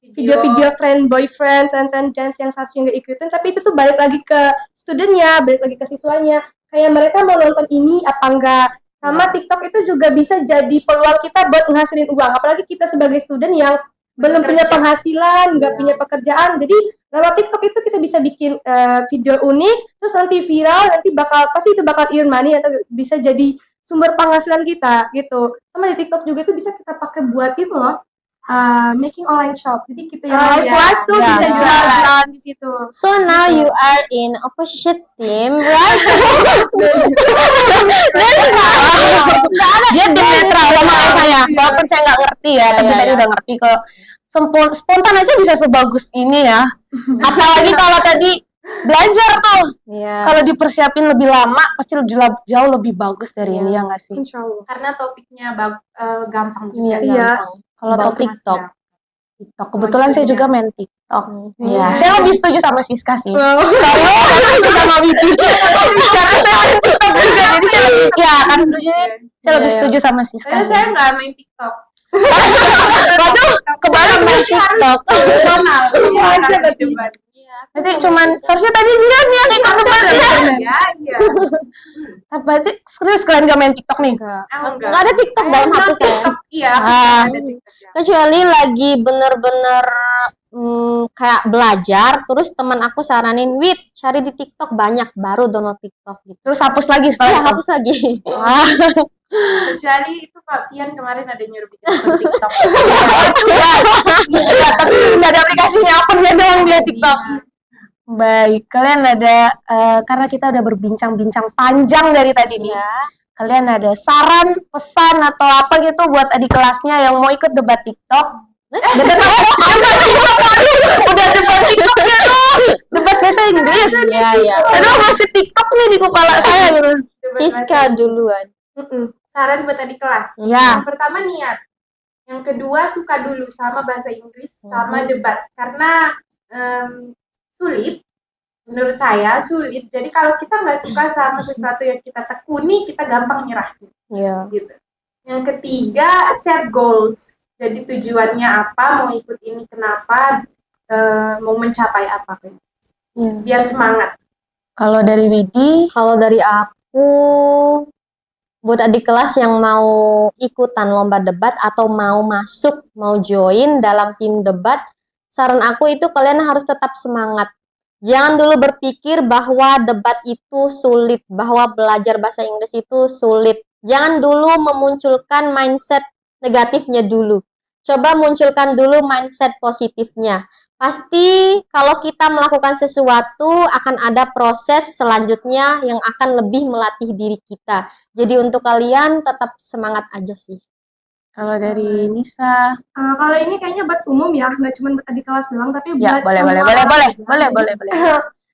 video-video tren boyfriend, tren dance yang seharusnya nggak ikutin, tapi itu tuh balik lagi ke studentnya, balik lagi ke siswanya. Kayak mereka mau nonton ini apa enggak. Sama TikTok itu juga bisa jadi peluang kita buat menghasilin uang. Apalagi kita sebagai student yang belum punya penghasilan, nggak punya pekerjaan. Jadi lewat TikTok itu kita bisa bikin video unik, terus nanti viral, nanti pasti itu bakal earn money atau bisa jadi sumber penghasilan kita gitu. Sama di TikTok juga itu bisa kita pakai buat itu loh. Making online shop. Jadi kita yang live tuh bisa jualan di situ. So now you are in opposite team, right? Dia tim netral sama kayak saya. Walaupun saya nggak ngerti ya, tapi tadi udah ngerti kok. Spontan aja bisa sebagus ini ya. Apalagi kalau tadi belajar tuh. Kalau dipersiapin lebih lama pasti jauh lebih bagus dari ini ya nggak sih? Insyaallah. karena topiknya gampang juga. Kalau TikTok. Kebetulan saya juga main TikTok. Iya. Saya lebih setuju sama Siska sih. Karena sama Widi. Karena saya main TikTok juga, jadi saya lebih saya lebih setuju sama Siska. Karena saya nggak main TikTok. Waduh, kebalik main TikTok. Nanti cuman seharusnya tadi dia nih yang ikut debatnya. Iya. Berarti serius kalian gak main TikTok nih? Nggak ada TikTok dalam HP saya. Iya. Ada TikTok. Kecuali lagi bener-bener kayak belajar, terus teman aku saranin, Wit, cari di TikTok banyak, baru download TikTok gitu. Terus hapus lagi setelah itu? Hapus lagi. Kecuali itu Pak Pian kemarin ada nyuruh bikin TikTok. Tapi nggak ada aplikasinya, akunnya doang dia TikTok. Baik, kalian ada karena kita udah berbincang-bincang panjang dari tadi nih. Kalian ada saran, pesan atau apa gitu buat adik kelasnya yang mau ikut debat TikTok? Udah debat TikToknya tuh, debat bahasa Inggris. Iya. Aduh, masih TikTok nih di kepala saya gitu. Siska duluan. Saran buat adik kelas. Yang pertama niat. Yang kedua suka dulu sama bahasa Inggris sama debat. Karena sulit, menurut saya sulit. Jadi kalau kita nggak suka sama sesuatu yang kita tekuni, kita gampang nyerah. Gitu. Yang ketiga, set goals. Jadi tujuannya apa, mau ikut ini kenapa, mau mencapai apa. Biar semangat. Kalau dari Widi? Kalau dari aku, buat adik kelas yang mau ikutan lomba debat atau mau masuk, mau join dalam tim debat, saran aku itu kalian harus tetap semangat. Jangan dulu berpikir bahwa debat itu sulit, bahwa belajar bahasa Inggris itu sulit. Jangan dulu memunculkan mindset negatifnya dulu. Coba munculkan dulu mindset positifnya. Pasti kalau kita melakukan sesuatu akan ada proses selanjutnya yang akan lebih melatih diri kita. Jadi untuk kalian tetap semangat aja sih. Kalau dari Nisa, Kalau ini kayaknya buat umum ya, nggak cuma buat adik kelas doang, tapi ya buat boleh, semua boleh, orang boleh, juga. boleh, Jadi, boleh, boleh.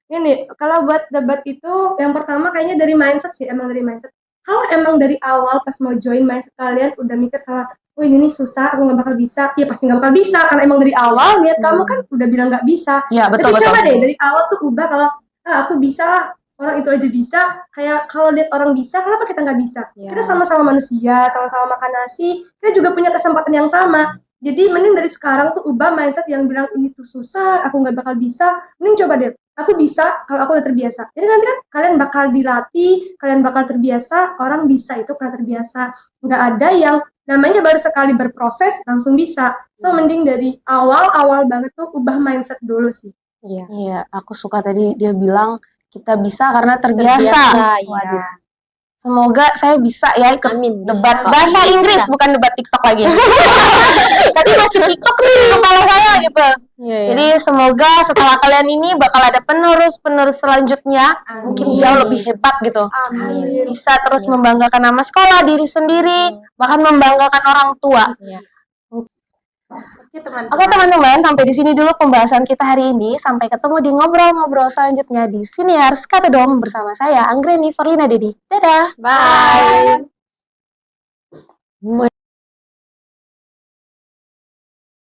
Ini kalau buat debat itu yang pertama kayaknya dari mindset sih, emang dari mindset. Kalau emang dari awal pas mau join mindset kalian udah mikir kalau oh ini nih susah, aku nggak bakal bisa, ya pasti nggak bakal bisa karena emang dari awal niat kamu kan udah bilang nggak bisa. Ya, betul, Tapi betul. coba deh dari awal tuh ubah kalau aku bisa lah, orang itu aja bisa. Kayak kalau lihat orang bisa, kenapa kita nggak bisa? Ya. Kita sama-sama manusia, sama-sama makan nasi, kita juga punya kesempatan yang sama. Jadi mending dari sekarang tuh ubah mindset yang bilang ini tuh susah, aku nggak bakal bisa. Mending coba deh, aku bisa kalau aku udah terbiasa. Jadi nanti kan kalian bakal dilatih, kalian bakal terbiasa. Orang bisa itu karena terbiasa. Nggak ada yang namanya baru sekali berproses langsung bisa. So mending dari awal banget tuh ubah mindset dulu sih. Iya. Iya, aku suka tadi dia bilang kita bisa karena terbiasa. Terbiasa, Waduh. ya. Semoga saya bisa ya ikut Amin, bisa debat kok. bahasa Bisa. Inggris, bukan debat TikTok lagi. Tadi masih TikTok nih di kepala saya gitu. Iya, iya. Jadi semoga setelah kalian ini bakal ada penerus selanjutnya, mungkin jauh lebih hebat gitu. Amin. Bisa terus membanggakan nama sekolah, diri sendiri, bahkan membanggakan orang tua. Iya. Oke teman-teman. Oke teman-teman, sampai di sini dulu pembahasan kita hari ini. Sampai ketemu di ngobrol-ngobrol selanjutnya di Siniars Katedom bersama saya Anggreni Forlina Dedi. Dadah. Bye.